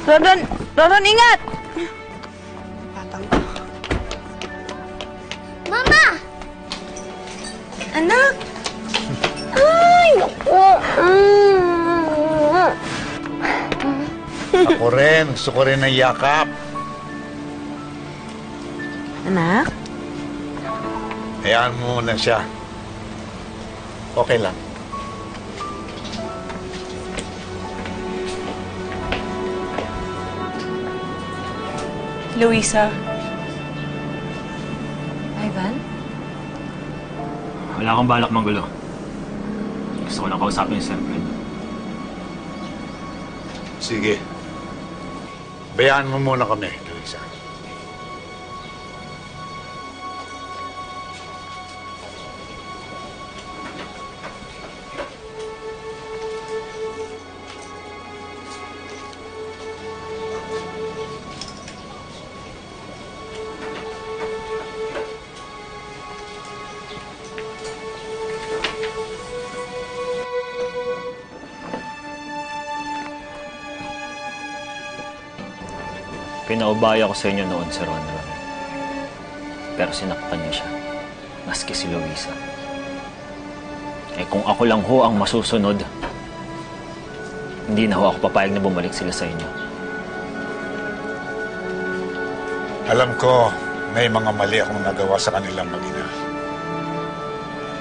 Ronron! Ronron, ingat! Batang to. Mama! Anak! Ay, naku! Ako rin. Gusto ko rin ng yakap. Anak? Hayaan mo muna siya. Okay lang. Luisa. Ivan? Wala akong balak manggulo. Gusto ko lang kausapin si Sir Fred. Sige. Bayaan mo muna kami, Luisa. Pinaubaya ko sa inyo noon, Sir Ronron. Pero sinaktan niyo siya. Maski si Luisa. Eh kung ako lang ho ang masusunod, hindi na ho ako papayag na bumalik sila sa inyo. Alam ko, may mga mali akong nagawa sa kanilang mag-ina.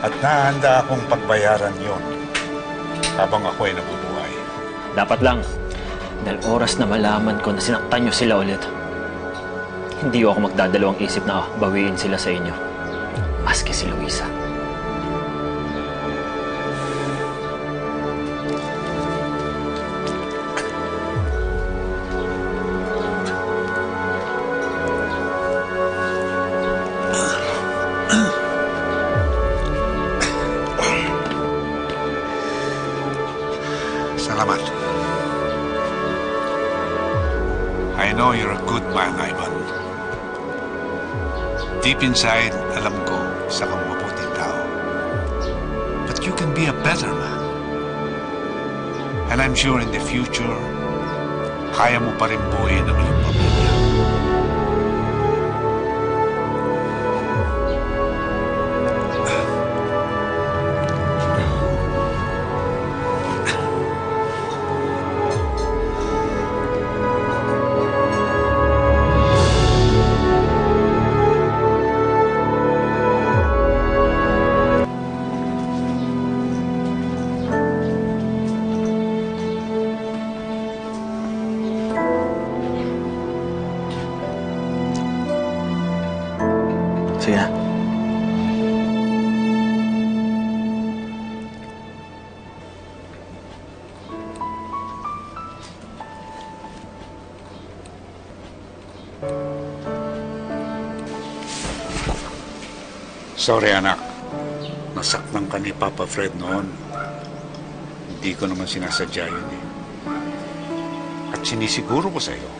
At nahanda akong pagbayaran yon habang ako ay nabubuhay. Dapat lang, dahil oras na malaman ko na sinaktan niyo sila ulit, hindi ako magdadalawang isip na bawiin sila sa inyo. Maski si Luisa. Salamat. I know you're a good man, Ivan. Deep inside, alam ko, isa kang mabuting tao. But you can be a better man. And I'm sure in the future, kaya mo pa rin buuin ang iyong pamilya. Sige na. Sorry, anak. Nasaktan ka ni Papa Fred noon. Hindi ko naman sinasadya yun eh. At sinisiguro ko sa'yo,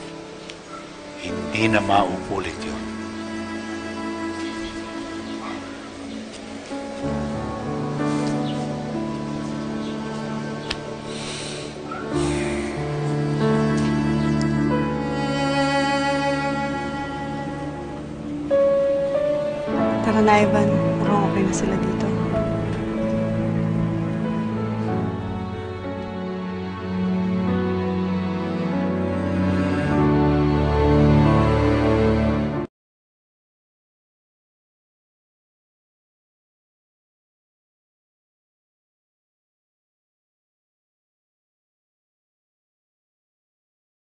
hindi na mauulit yun. Tara na, Ivan. Mukhang okay na sila dito.